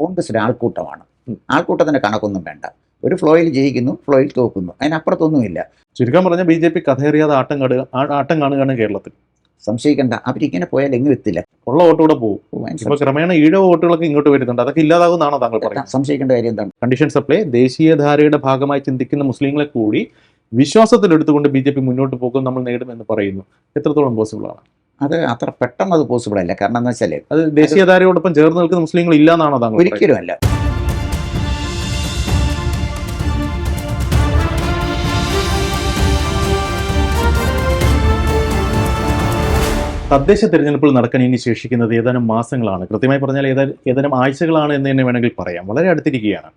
കോൺഗ്രസ് ഒരു ആൾക്കൂട്ടമാണ്. ആൾക്കൂട്ടത്തിൻ്റെ കണക്കൊന്നും വേണ്ട. ഒരു ഫ്ലോയിൽ ജയിക്കുന്നു, ഫ്ലോയിൽ തോക്കുന്നു, അതിനപ്പുറത്തൊന്നുമില്ല. ചുരുക്കം പറഞ്ഞ BJP കഥയേറിയാതെ ആട്ടം കാണുകയാണ് കേരളത്തിൽ. സംശയിക്കേണ്ട, അവരിങ്ങനെ പോയാൽ എങ്ങും എത്തില്ല. ഉള്ള വോട്ട് കൂടെ പോകും. ഇപ്പൊ ക്രമേണ ഈഴവ വോട്ടുകളൊക്കെ ഇങ്ങോട്ട് വരുന്നുണ്ട്. അതൊക്കെ ഇല്ലാതാകുമെന്നാണോ താങ്കൾ പറയുന്നത്? സംശയിക്കേണ്ട കാര്യം എന്താണ്? കണ്ടീഷൻ സപ്ലൈ ദേശീയധാരയുടെ ഭാഗമായി ചിന്തിക്കുന്ന മുസ്ലിങ്ങളെ കൂടി വിശ്വാസത്തിലെടുത്തുകൊണ്ട് BJP മുന്നോട്ട് പോകും, നമ്മൾ നേടുമെന്ന് പറയുന്നു. എത്രത്തോളം പോസിബിൾ ആണ്? അത് അത്ര പെട്ടെന്ന് അത് പോസിബിൾ അല്ല. കാരണം എന്താ വെച്ചാൽ അത് ദേശീയധാരയോടൊപ്പം ചേർന്ന് നിൽക്കുന്ന മുസ്ലിങ്ങൾ ഇല്ല എന്നാണോ താങ്കൾ? ഒരിക്കലും അല്ല. തദ്ദേശ തെരഞ്ഞെടുപ്പുകൾ നടക്കാൻ ഇനി ശേഷിക്കുന്നത് ഏതാനും മാസങ്ങളാണ്. കൃത്യമായി പറഞ്ഞാൽ ഏതാനും ആഴ്ചകളാണ് എന്ന് തന്നെ വേണമെങ്കിൽ പറയാം. വളരെ അടുത്തിരിക്കുകയാണ്.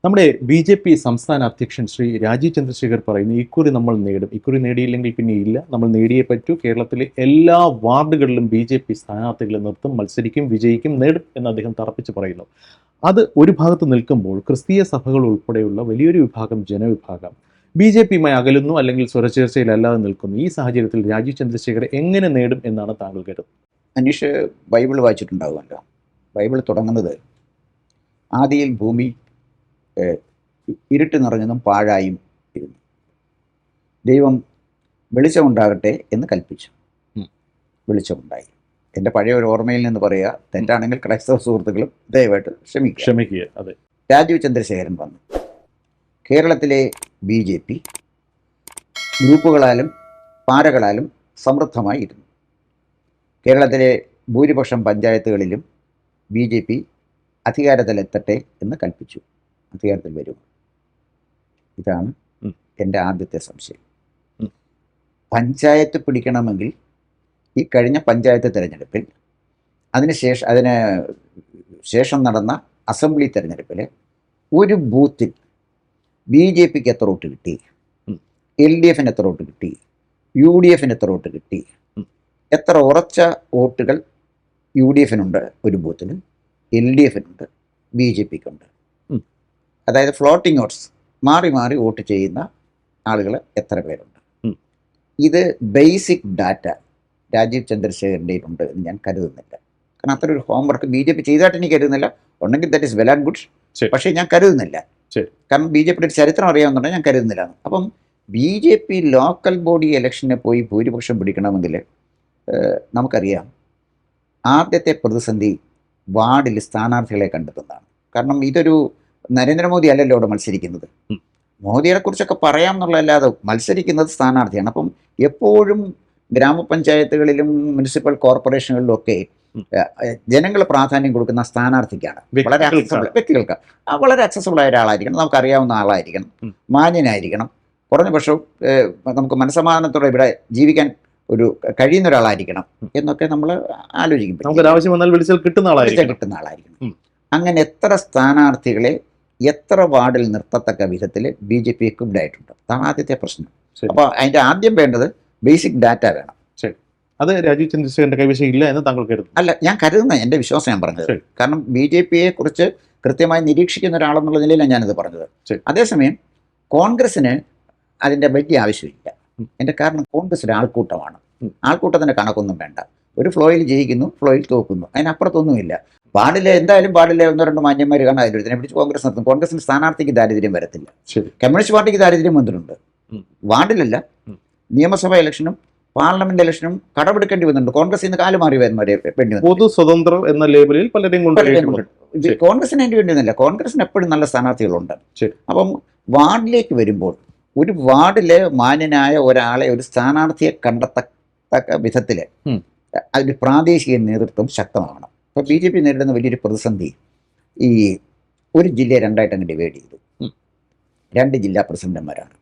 നമ്മുടെ BJP സംസ്ഥാന അധ്യക്ഷൻ ശ്രീ രാജീവ് ചന്ദ്രശേഖർ പറയുന്നു, ഇക്കുറി നമ്മൾ നേടും, ഇക്കുറി നേടിയില്ലെങ്കിൽ പിന്നെ ഇല്ല, നമ്മൾ നേടിയേ പറ്റൂ, കേരളത്തിലെ എല്ലാ വാർഡുകളിലും BJP സ്ഥാനാർത്ഥികളെ നിർത്തും, മത്സരിക്കും, വിജയിക്കും, നേടും എന്ന് അദ്ദേഹം തറപ്പിച്ച് പറയുന്നു. അത് ഒരു ഭാഗത്ത് നിൽക്കുമ്പോൾ ക്രിസ്തീയ സഭകൾ ഉൾപ്പെടെയുള്ള വലിയൊരു വിഭാഗം ജനവിഭാഗം BJPയുമായി അകലുന്നു, അല്ലെങ്കിൽ സ്വരച്ചേർച്ചയിലല്ലാതെ നിൽക്കുന്നു. ഈ സാഹചര്യത്തിൽ രാജീവ് ചന്ദ്രശേഖർ എങ്ങനെ നേടും എന്നാണ് താങ്കൾ കരുതുന്നത്? അനീഷ് ബൈബിൾ വായിച്ചിട്ടുണ്ടാകുമല്ലോ. ബൈബിൾ തുടങ്ങുന്നത് ആദിയിൽ ഭൂമി ഇരുട്ട് നിറഞ്ഞതും പാഴായും ഇരുന്നു, ദൈവം വെളിച്ചമുണ്ടാകട്ടെ എന്ന് കൽപ്പിച്ചു, വെളിച്ചമുണ്ടായി. എൻ്റെ പഴയ ഒരു ഓർമ്മയിൽ നിന്ന് പറയുക, തെറ്റാണെങ്കിൽ ക്രൈസ്തവ സുഹൃത്തുക്കളും ദയവായിട്ട് ക്ഷമിക്കുക. അതെ, രാജീവ് ചന്ദ്രശേഖരൻ വന്നു. കേരളത്തിലെ BJP ഗ്രൂപ്പുകളാലും പാരകളാലും സമൃദ്ധമായി ഇരുന്നു. കേരളത്തിലെ ഭൂരിപക്ഷം പഞ്ചായത്തുകളിലും BJP അധികാരത്തിലെത്തട്ടെ എന്ന് കൽപ്പിച്ചു. അധികാരത്തിൽ വരും. ഇതാണ് എൻ്റെ ആദ്യത്തെ സംശയം. പഞ്ചായത്ത് പിടിക്കണമെങ്കിൽ ഈ കഴിഞ്ഞ പഞ്ചായത്ത് തിരഞ്ഞെടുപ്പിൽ അതിന് ശേഷം നടന്ന അസംബ്ലി തിരഞ്ഞെടുപ്പിൽ ഒരു ബൂത്തിൽ BJPക്ക് എത്ര വോട്ട് കിട്ടി, LDFന് എത്ര വോട്ട് കിട്ടി, UDFന് എത്ര വോട്ട് കിട്ടി, എത്ര ഉറച്ച വോട്ടുകൾ UDFനുണ്ട് ഒരു ബൂത്തിൽ, LDFനുണ്ട്, BJPക്കുണ്ട്. അതായത് ഫ്ലോട്ടിംഗ് വോട്ട്സ്, മാറി മാറി വോട്ട് ചെയ്യുന്ന ആളുകൾ എത്ര പേരുണ്ട്. ഇത് ബേസിക് ഡാറ്റ രാജീവ് ചന്ദ്രശേഖരൻ്റെ ഉണ്ട് എന്ന് ഞാൻ കരുതുന്നില്ല. കാരണം അത്ര ഒരു ഹോംവർക്ക് BJP ചെയ്തായിട്ട് എനിക്ക് കരുതുന്നില്ല. ഉണ്ടെങ്കിൽ that is well and good, പക്ഷേ ഞാൻ കരുതുന്നില്ല. കാരണം BJPയുടെ ഒരു ചരിത്രം അറിയാവുന്നുണ്ടെങ്കിൽ ഞാൻ കരുതുന്നില്ല. അപ്പം BJP ലോക്കൽ ബോഡി ഇലക്ഷനെ പോയി ഭൂരിപക്ഷം പിടിക്കണമെങ്കിൽ നമുക്കറിയാം, ആദ്യത്തെ പ്രതിസന്ധി വാർഡിൽ സ്ഥാനാർത്ഥികളെ കണ്ടെത്തുന്നതാണ്. കാരണം ഇതൊരു നരേന്ദ്രമോദി അല്ലല്ലോ ഇവിടെ മത്സരിക്കുന്നത്. മോദിയെ കുറിച്ചൊക്കെ പറയാം എന്നുള്ളതല്ലാതെ മത്സരിക്കുന്നത് സ്ഥാനാർത്ഥിയാണ്. അപ്പം എപ്പോഴും ഗ്രാമപഞ്ചായത്തുകളിലും മുനിസിപ്പൽ കോർപ്പറേഷനുകളിലും ഒക്കെ ജനങ്ങൾ പ്രാധാന്യം കൊടുക്കുന്ന സ്ഥാനാർത്ഥിക്കാണ്. വളരെ വ്യക്തികൾക്ക് വളരെ അക്സസിബിൾ ആയ ഒരാളായിരിക്കണം, നമുക്കറിയാവുന്ന ആളായിരിക്കണം, മാന്യനായിരിക്കണം, കുറഞ്ഞ പക്ഷവും നമുക്ക് മനസ്സമാധാനത്തോടെ ഇവിടെ ജീവിക്കാൻ ഒരു കഴിയുന്ന ഒരാളായിരിക്കണം എന്നൊക്കെ നമ്മൾ ആലോചിക്കും. കിട്ടുന്ന ആളായിരിക്കണം. അങ്ങനെ എത്ര സ്ഥാനാർത്ഥികളെ എത്ര വാർഡിൽ നിർത്തത്തക്ക വിധത്തിൽ BJP എക്വിപ്ഡ് ആയിട്ടുണ്ട്. അതാണ് ആദ്യത്തെ പ്രശ്നം. അപ്പോൾ അതിൻ്റെ ആദ്യം വേണ്ടത് ബേസിക് ഡാറ്റ വേണം. അത് രാജീവ് ചന്ദ്രശേഖരന്റെ കൈവശം ഇല്ല എന്ന് താങ്കൾ കരുതുന്നു? അല്ല, ഞാൻ കരുതുന്ന, എൻ്റെ വിശ്വാസം ഞാൻ പറഞ്ഞത്. കാരണം BJPയെ കുറിച്ച് കൃത്യമായി നിരീക്ഷിക്കുന്ന ഒരാളെന്നുള്ള നിലയിലാണ് ഞാനിത് പറഞ്ഞത്. അതേസമയം കോൺഗ്രസ്സിന് അതിൻ്റെ വലിയ ആവശ്യമില്ല. എൻ്റെ കാരണം കോൺഗ്രസ് ഒരു ആൾക്കൂട്ടമാണ്. ആൾക്കൂട്ടത്തിൻ്റെ കണക്കൊന്നും വേണ്ട. ഒരു ഫ്ലോയിൽ ജയിക്കുന്നു, ഫ്ലോയിൽ തോക്കുന്നു, അതിനപ്പുറത്തൊന്നുമില്ല. എന്തായാലും പാടില്ല ഒന്നോ രണ്ടോ മാന്യന്മാർ കാണാൻ അതിനെ പിടിച്ച് കോൺഗ്രസ് നിർത്തും. കോൺഗ്രസിന് സ്ഥാനാർത്ഥിക്ക് ദാരിദ്ര്യം വരത്തില്ല. കമ്മ്യൂണിസ്റ്റ് പാർട്ടിക്ക് ദാരിദ്ര്യം വന്നിട്ടുണ്ട്. വാർഡിലല്ല, നിയമസഭാ ഇലക്ഷനും പാർലമെന്റ് ഇലക്ഷനും കടമെടുക്കേണ്ടി വന്നിട്ടുണ്ട്. കോൺഗ്രസ് ഇന്ന് കാലുമാറി വരുന്നവരെ വേണ്ടി പൊതു സ്വതന്ത്ര എന്ന ലേബലിൽ പലരെയും കോൺഗ്രസിന് വേണ്ടി വേണ്ടിയൊന്നുമില്ല. കോൺഗ്രസിന് എപ്പോഴും നല്ല സ്ഥാനാർത്ഥികളുണ്ട്. അപ്പം വാർഡിലേക്ക് വരുമ്പോൾ ഒരു വാർഡിലെ മാന്യനായ ഒരാളെ, ഒരു സ്ഥാനാർത്ഥിയെ കണ്ടെത്തക്ക വിധത്തിൽ അതിൻ്റെ പ്രാദേശിക നേതൃത്വം ശക്തമാകണം. ഇപ്പോൾ BJP നേരിടുന്ന വലിയൊരു പ്രതിസന്ധി, ഈ ഒരു ജില്ലയെ രണ്ടായിട്ട് അങ്ങ് ഡിവൈഡ് ചെയ്തു. 2 ജില്ലാ പ്രസിഡന്റുമാരാണ്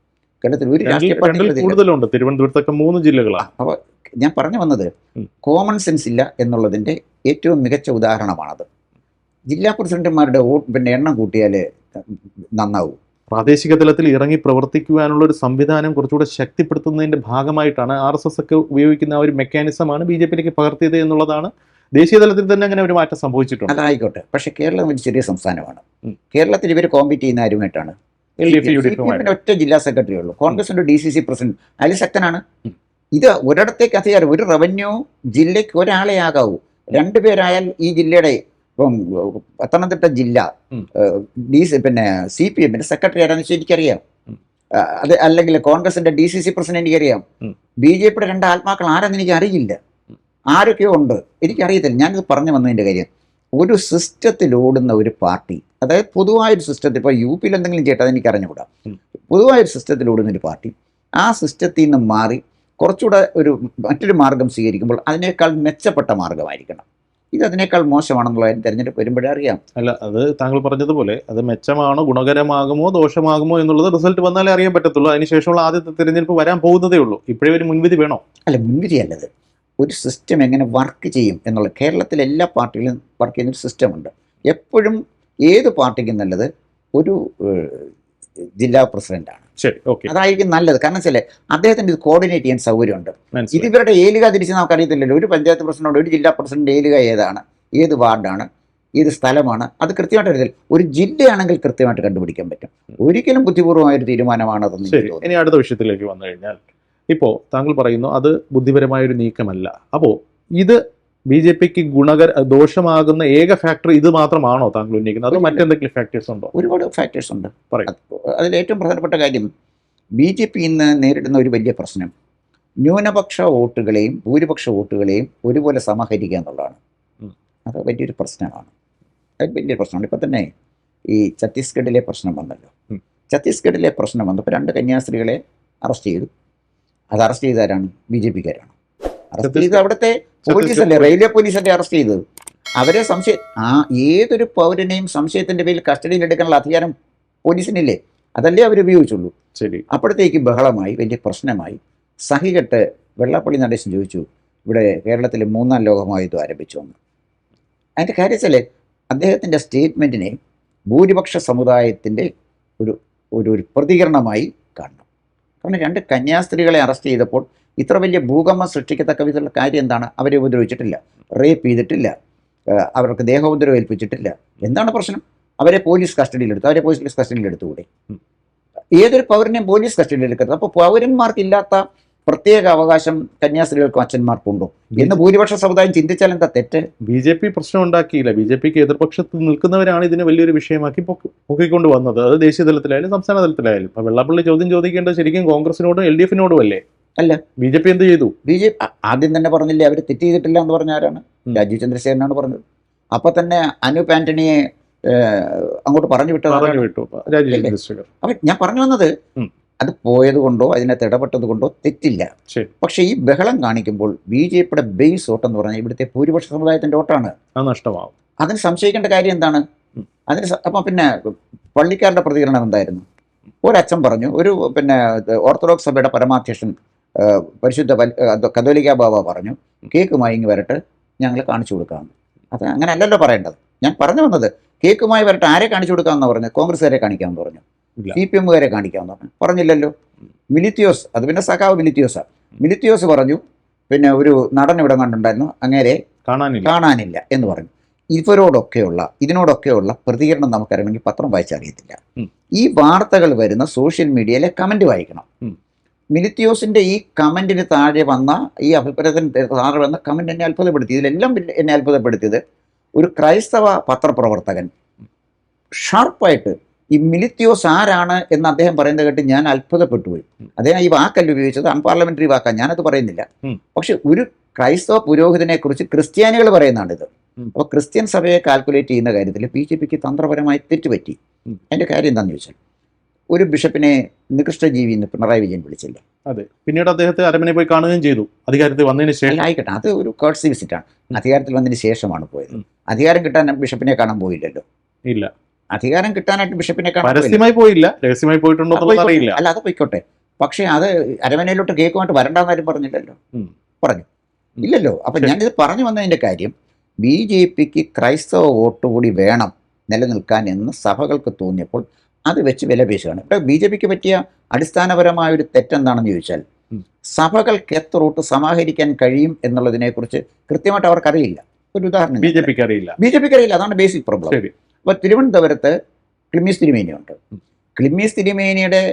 കേരളത്തിൽ. ഒരു രാഷ്ട്രീയ പാർട്ടി കൂടുതലുണ്ട്, തിരുവനന്തപുരത്തൊക്കെ 3 ജില്ലകളാണ്. അപ്പോൾ ഞാൻ പറഞ്ഞു വന്നത് കോമൺ സെൻസ് ഇല്ല എന്നുള്ളതിൻ്റെ ഏറ്റവും മികച്ച ഉദാഹരണമാണത്. ജില്ലാ പ്രസിഡന്റുമാരുടെ എണ്ണം കൂട്ടിയാൽ നന്നാവും. പ്രാദേശിക തലത്തിൽ ഇറങ്ങി പ്രവർത്തിക്കുവാനുള്ള ഒരു സംവിധാനം കുറച്ചുകൂടെ ശക്തിപ്പെടുത്തുന്നതിൻ്റെ ഭാഗമായിട്ടാണ് RSS ഒക്കെ ഉപയോഗിക്കുന്ന ആ ഒരു മെക്കാനിസമാണ് BJPയിലേക്ക് പകർത്തിയത് എന്നുള്ളതാണ്. ദേശീയ തലത്തിൽ തന്നെ അങ്ങനെ ഒരു മാറ്റം സംഭവിച്ചിട്ടുണ്ട്. അതായിക്കോട്ടെ, പക്ഷേ കേരളം ഒരു ചെറിയ സംസ്ഥാനമാണ്. കേരളത്തിൽ ഇവർ കോമ്പീറ്റ് ചെയ്യുന്ന ആരുമായിട്ടാണ്? ഒറ്റ ജില്ലാ സെക്രട്ടറി ഉള്ളൂ. കോൺഗ്രസിന്റെ DCC പ്രസിഡന്റ് അതിൽ ശക്തനാണ്. ഇത് ഒരിടത്തേക്ക് അധികാരം, ഒരു റവന്യൂ ജില്ലയ്ക്ക് ഒരാളെ ആകാവൂ. 2 പേരായാൽ ഈ ജില്ലയുടെ ഇപ്പം പത്തനംതിട്ട ജില്ല പിന്നെ CPM സെക്രട്ടറി ആരാന്ന് വെച്ചാൽ എനിക്കറിയാം. അത് അല്ലെങ്കിൽ കോൺഗ്രസിന്റെ DCC പ്രസിഡന്റ് എനിക്കറിയാം. BJPയുടെ 2 ആത്മാക്കൾ ആരെന്ന് എനിക്ക് അറിയില്ല. ആരൊക്കെയോ ഉണ്ട്, എനിക്കറിയത്തില്ല. ഞാനിത് പറഞ്ഞു വന്നതിൻ്റെ കാര്യം, ഒരു സിസ്റ്റത്തിൽ ഓടുന്ന ഒരു പാർട്ടി, അതായത് പൊതുവായൊരു സിസ്റ്റത്തിൽ, ഇപ്പോൾ UP എന്തെങ്കിലും ചെയ്യട്ടെ, അതെനിക്ക് അറിഞ്ഞുകൂടാ. പൊതുവായൊരു സിസ്റ്റത്തിൽ ഓടുന്ന ഒരു പാർട്ടി ആ സിസ്റ്റത്തിൽ നിന്ന് മാറി കുറച്ചുകൂടെ മറ്റൊരു മാർഗം സ്വീകരിക്കുമ്പോൾ അതിനേക്കാൾ മെച്ചപ്പെട്ട മാർഗമായിരിക്കണം. ഇത് അതിനേക്കാൾ മോശമാണെന്നുള്ള കാര്യം തെരഞ്ഞെടുപ്പ് വരുമ്പോഴേ അറിയാം. അല്ല, അത് താങ്കൾ പറഞ്ഞതുപോലെ അത് മെച്ചമാണോ, ഗുണകരമാകുമോ, ദോഷമാകുമോ എന്നുള്ളത് റിസൾട്ട് വന്നാലേ അറിയാൻ പറ്റത്തുള്ളൂ. അതിനുശേഷമുള്ള ആദ്യത്തെ തിരഞ്ഞെടുപ്പ് വരാൻ പോകുന്നതേ ഉള്ളൂ. ഇപ്പോഴേ ഒരു മുൻവിധി വേണോ? അല്ല, മുൻവിധി അല്ലത്. ഒരു സിസ്റ്റം എങ്ങനെ വർക്ക് ചെയ്യും എന്നുള്ളത്, കേരളത്തിലെ എല്ലാ പാർട്ടികളും വർക്ക് ചെയ്യുന്നൊരു സിസ്റ്റമുണ്ട്. എപ്പോഴും ഏത് പാർട്ടിക്കും നല്ലത് ഒരു ജില്ലാ പ്രസിഡന്റാണ്. ശരി, ഓക്കെ, അതായിരിക്കും നല്ലത്. കാരണം വെച്ചാൽ അദ്ദേഹത്തിന് ഇത് കോർഡിനേറ്റ് ചെയ്യാൻ സൗകര്യമുണ്ട്. ഇത് ഇവരുടെ ഏലുക തിരിച്ച് നമുക്ക് അറിയത്തില്ലല്ലോ. ഒരു പഞ്ചായത്ത് പ്രസിഡന്റ്, ഒരു ജില്ലാ പ്രസിഡന്റ് ഏലുക ഏതാണ്, ഏത് വാർഡാണ്, ഏത് സ്ഥലമാണ്, അത് കൃത്യമായിട്ട് അറിയത്തില്ല. ഒരു ജില്ലയാണെങ്കിൽ കൃത്യമായിട്ട് കണ്ടുപിടിക്കാൻ പറ്റും. ഒരിക്കലും ബുദ്ധിപൂർവ്വമായൊരു തീരുമാനമാണതെന്ന്. ശരി, ഇനി അടുത്ത വിഷയത്തിലേക്ക് വന്നു കഴിഞ്ഞാൽ, ഇപ്പോൾ താങ്കൾ പറയുന്നു അത് ബുദ്ധിപരമായൊരു നീക്കമല്ല. അപ്പോൾ ഇത് BJPക്ക് ദോഷമാകുന്ന ഏക ഫാക്ടർ ഇത് മാത്രമാണോ താങ്കൾ ഉന്നയിക്കുന്നത്, അതോ മറ്റെന്തെങ്കിലും ഫാക്ടേഴ്സ് ഉണ്ടോ? ഒരുപാട് ഫാക്ടേഴ്സ് ഉണ്ട്. പറയും. അതിൽ ഏറ്റവും പ്രധാനപ്പെട്ട കാര്യം, BJP ഇന്ന് നേരിടുന്ന ഒരു വലിയ പ്രശ്നം ന്യൂനപക്ഷ വോട്ടുകളെയും ഭൂരിപക്ഷ വോട്ടുകളെയും ഒരുപോലെ സമാഹരിക്കുക എന്നുള്ളതാണ്. അത് വലിയൊരു പ്രശ്നമാണ്. അത് വലിയൊരു പ്രശ്നമാണ്. ഇപ്പം തന്നെ ഈ ഛത്തീസ്ഗഡിലെ പ്രശ്നം വന്നല്ലോ. ഛത്തീസ്ഗഡിലെ പ്രശ്നം വന്നപ്പോൾ 2 കന്യാസ്ത്രീകളെ അറസ്റ്റ് ചെയ്തു. അത് അറസ്റ്റ് ചെയ്താരാണ്? BJPക്കാരാണ് അറസ്റ്റ് ചെയ്തത്. അവിടുത്തെ പോലീസല്ലേ, റെയിൽവേ പോലീസല്ലേ അറസ്റ്റ് ചെയ്തത്. അവരെ ഏതൊരു പൗരനെയും സംശയത്തിന്റെ പേരിൽ കസ്റ്റഡിയിൽ എടുക്കാനുള്ള അധികാരം പോലീസിനില്ലേ? അതല്ലേ അവർ ഉപയോഗിച്ചുള്ളൂ. ശരി. അപ്പോഴത്തേക്ക് ബഹളമായി, വലിയ പ്രശ്നമായി. സഹികെട്ട് വെള്ളാപ്പള്ളി നടേശൻ ചോദിച്ചു, ഇവിടെ കേരളത്തിൽ 3-ാം ലോകമഹായുദ്ധം ആരംഭിച്ചു എന്ന്. അതിൻ്റെ കാര്യം വെച്ചാൽ അദ്ദേഹത്തിൻ്റെ സ്റ്റേറ്റ്മെൻറ്റിനെ ഭൂരിപക്ഷ സമുദായത്തിൻ്റെ ഒരു പ്രതികരണമായി കാണണം. കാരണം 2 കന്യാസ്ത്രീകളെ അറസ്റ്റ് ചെയ്തപ്പോൾ ഇത്ര വലിയ ഭൂകമ്പം സൃഷ്ടിക്കത്തക്ക വിധമുള്ള കാര്യം എന്താണ്? അവരെ ഉപദ്രവിച്ചിട്ടില്ല, റേപ്പ് ചെയ്തിട്ടില്ല, അവർക്ക് ദേഹോപദ്രവം ഏൽപ്പിച്ചിട്ടില്ല. എന്താണ് പ്രശ്നം? അവരെ പോലീസ് കസ്റ്റഡിയിലെടുത്തു. അവരെ പോലീസ് കസ്റ്റഡിയിലെടുത്തുകൂടെ? ഏതൊരു പൗരനെയും പോലീസ് കസ്റ്റഡിയിലെടുക്കരുത്. അപ്പോൾ പൗരന്മാർക്കില്ലാത്ത പ്രത്യേക അവകാശം കന്യാസ്ത്രീകൾക്കും അച്ഛന്മാർക്കുണ്ടോ എന്ന് ഭൂരിപക്ഷ സമുദായം ചിന്തിച്ചാൽ എന്താ തെറ്റ്? BJP പ്രശ്നം ഉണ്ടാക്കിയില്ല. BJPക്ക് എതിർപക്ഷത്ത് നിൽക്കുന്നവരാണ് ഇതിനെ വലിയൊരു വിഷയമാക്കി പൊക്കിക്കൊണ്ട് വന്നത്. അത് ദേശീയ തലത്തിലായാലും സംസ്ഥാന തലത്തിലായാലും. ഇപ്പൊ വെള്ളാപ്പള്ളി ചോദ്യം ചോദിക്കേണ്ടത് ശരിക്കും കോൺഗ്രസിനോടും LDFിനോടും അല്ലേ? അല്ല, BJP എന്ത് ചെയ്തു? BJP ആദ്യം തന്നെ പറഞ്ഞില്ലേ അവർ തെറ്റ് ചെയ്തിട്ടില്ല എന്ന് പറഞ്ഞ ആരാണ്? രാജീവ് ചന്ദ്രശേഖരനാണ് പറഞ്ഞത്. അപ്പൊ തന്നെ അനൂപ് ആന്റണിയെ അങ്ങോട്ട് പറഞ്ഞു വിട്ടു. അപ്പൊ ഞാൻ പറഞ്ഞു വന്നത്, അത് പോയത് കൊണ്ടോ അതിനകത്ത് ഇടപെട്ടത് കൊണ്ടോ തെറ്റില്ല. പക്ഷെ ഈ ബഹളം കാണിക്കുമ്പോൾ BJPയുടെ ബേസ് വോട്ടെന്ന് പറഞ്ഞാൽ ഇവിടുത്തെ ഭൂരിപക്ഷ സമുദായത്തിന്റെ വോട്ടാണ്. നഷ്ടമാവും. അതിന് സംശയിക്കേണ്ട കാര്യം എന്താണ്? അപ്പം പിന്നെ പള്ളിക്കാരുടെ പ്രതികരണം എന്തായിരുന്നു? ഒരച്ഛൻ പറഞ്ഞു, ഓർത്തഡോക്സ് സഭയുടെ പരമാധ്യക്ഷൻ പരിശുദ്ധ കത്തോലിക്ക ബാബ പറഞ്ഞു, കേക്കുമായി ഇങ്ങ് വരട്ടെ, ഞങ്ങൾ കാണിച്ചു കൊടുക്കാമെന്ന്. അത് അങ്ങനെ അല്ലല്ലോ പറയേണ്ടത്. ഞാൻ പറഞ്ഞു വന്നത്, കേക്കുമായി വരട്ടെ ആരെ കാണിച്ചു കൊടുക്കാമെന്ന് പറഞ്ഞു? കോൺഗ്രസ്സുകാരെ കാണിക്കാമെന്ന് പറഞ്ഞു, CPMകാരെ കാണിക്കാമെന്ന് പറഞ്ഞു. പറഞ്ഞില്ലല്ലോ. മിലിത്തിയോസ്, അത് പിന്നെ സഖാവ് മിലിത്തിയോസ് പറഞ്ഞു, പിന്നെ ഒരു നടൻ ഇവിടെ കണ്ടുണ്ടായിരുന്നു, അങ്ങേരെ കാണാനില്ല എന്ന് പറഞ്ഞു. ഇതിനോടൊക്കെയുള്ള പ്രതികരണം നമുക്കറിയണമെങ്കിൽ പത്രം വായിച്ചറിയത്തില്ല. ഈ വാർത്തകൾ വരുന്ന സോഷ്യൽ മീഡിയയിലെ കമന്റ് വായിക്കണം. മിലിത്തിയോസിന്റെ ഈ കമന്റിന് താഴെ വന്ന, ഈ അഭിപ്രായത്തിന് താഴെ വന്ന കമന്റ് എന്നെ അത്ഭുതപ്പെടുത്തി. ഇതിലെല്ലാം എന്നെ അത്ഭുതപ്പെടുത്തിയത്, ഒരു ക്രൈസ്തവ പത്രപ്രവർത്തകൻ ഷാർപ്പായിട്ട് ഈ മിലിത്തിയോസ് ആരാണ് എന്ന് അദ്ദേഹം പറയുന്നത് കേട്ട് ഞാൻ അത്ഭുതപ്പെട്ടു പോയി. അദ്ദേഹം ഈ വാക്കല്ല ഉപയോഗിച്ചത്, അൺപാർലമെന്ററി വാക്കാണ്, ഞാനത് പറയുന്നില്ല. പക്ഷെ ഒരു ക്രൈസ്തവ പുരോഹിതനെ കുറിച്ച് ക്രിസ്ത്യാനികൾ പറയുന്നതാണിത്. അപ്പോൾ ക്രിസ്ത്യൻ സഭയെ കാൽക്കുലേറ്റ് ചെയ്യുന്ന കാര്യത്തിൽ BJPക്ക് തന്ത്രപരമായി തെറ്റുപറ്റി. അതിൻ്റെ കാര്യം എന്താണെന്ന് ചോദിച്ചാൽ, ഒരു ബിഷപ്പിനെ നികൃഷ്ടജീവി എന്ന് പിണറായി വിജയൻ വിളിച്ചില്ല. അതെ, പിന്നീട് അദ്ദേഹത്തെ അരമനെ പോയി കാണുകയും ചെയ്തു അധികാരത്തിൽ വന്നതിന് ശേഷം. ആയിക്കോട്ടെ, അത് ഒരു കേർട്സി വിസിറ്റാണ്. അധികാരത്തിൽ വന്നതിന് ശേഷമാണ് പോയത്. അധികാരം കിട്ടാൻ ബിഷപ്പിനെ കാണാൻ പോയില്ലല്ലോ. ഇല്ല, അധികാരം കിട്ടാനായിട്ട് ബിഷപ്പിനെ കാണാൻ പരസ്യമായി പോയില്ല, രഹസ്യമായി പോയിട്ടുണ്ടോ അറിയില്ല. അല്ല, അത് പോയിക്കോട്ടെ. പക്ഷേ അത് അരമനയിലോട്ട് കേക്കുമായിട്ട് വരണ്ടെന്നാരും പറഞ്ഞില്ലല്ലോ. പറഞ്ഞു ഇല്ലല്ലോ. അപ്പം ഞാനിത് പറഞ്ഞു വന്നതിൻ്റെ കാര്യം, BJPക്ക് ക്രൈസ്തവ വോട്ട് കൂടി വേണം നിലനിൽക്കാൻ എന്ന് സഭകൾക്ക് തോന്നിയപ്പോൾ അത് വെച്ച് വിലപേശുകയാണ്. ഇപ്പോൾ BJPക്ക് പറ്റിയ അടിസ്ഥാനപരമായൊരു തെറ്റെന്താണെന്ന് ചോദിച്ചാൽ, സഭകൾക്ക് എത്ര വോട്ട് സമാഹരിക്കാൻ കഴിയും എന്നുള്ളതിനെക്കുറിച്ച് കൃത്യമായിട്ട് അവർക്കറിയില്ല. ഒരു ഉദാഹരണം, BJPക്ക് അറിയില്ല. അതാണ് ബേസിക് പ്രോബ്ലം. അപ്പോൾ തിരുവനന്തപുരത്ത് ക്ലിമ്മീസ് തിരുമേനിയുണ്ട്. ക്ലിമ്മീസ് തിരുമേനിയുടെ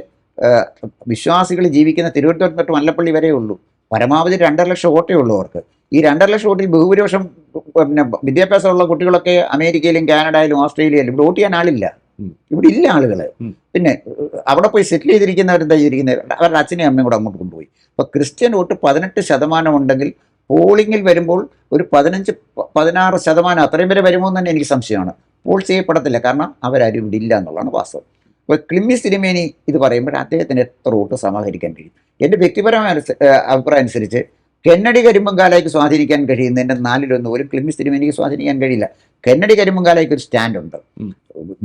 വിശ്വാസികൾ ജീവിക്കുന്ന തിരുവനന്തപുരം തൊട്ട് മല്ലപ്പള്ളി വരെ ഉള്ളൂ. പരമാവധി 2.5 ലക്ഷം വോട്ടേ ഉള്ളൂ അവർക്ക്. ഈ 2.5 ലക്ഷം വോട്ടിൽ ബഹുഭൂരിപക്ഷം പിന്നെ വിദ്യാഭ്യാസമുള്ള കുട്ടികളൊക്കെ അമേരിക്കയിലും കാനഡയിലും ഓസ്ട്രേലിയയിലും ഇവിടെ വോട്ട് ചെയ്യാൻ ആളില്ല. ഇവിടെ ഇല്ല ആളുകൾ. പിന്നെ അവിടെ പോയി സെറ്റിൽ ചെയ്തിരിക്കുന്നവരെന്താ ചെയ്തിരിക്കുന്നത്? അവരുടെ അച്ഛനെയും അമ്മയും കൂടെ അങ്ങോട്ട് കൊണ്ടുപോയി. അപ്പോൾ ക്രിസ്ത്യൻ വോട്ട് 18% ഉണ്ടെങ്കിൽ പോളിങ്ങിൽ വരുമ്പോൾ ഒരു 15-16% അത്രയും വരെ വരുമോ എന്ന് തന്നെ എനിക്ക് സംശയമാണ്. പോൾ ചെയ്യപ്പെടത്തില്ല, കാരണം അവരാരും ഇവിടെ ഇല്ല എന്നുള്ളതാണ് വാസ്തവം. അപ്പോൾ ക്ലിമ്മിസ് തിരുമേനി ഇത് പറയുമ്പോൾ അദ്ദേഹത്തിന് എത്ര വോട്ട് സമാഹരിക്കാൻ കഴിയും? എൻ്റെ വ്യക്തിപരമായ അഭിപ്രായം അനുസരിച്ച് കെന്നഡി കരിമ്പങ്കാലയ്ക്ക് സ്വാധീനിക്കാൻ കഴിയുന്നതിൻ്റെ 4-1 ഒരു ക്ലിമ്മിസ് തിരുമേനിക്ക് സ്വാധീനിക്കാൻ കഴിയില്ല. കെന്നഡി കരിമ്പങ്കാലയ്ക്ക് ഒരു സ്റ്റാൻഡുണ്ട്.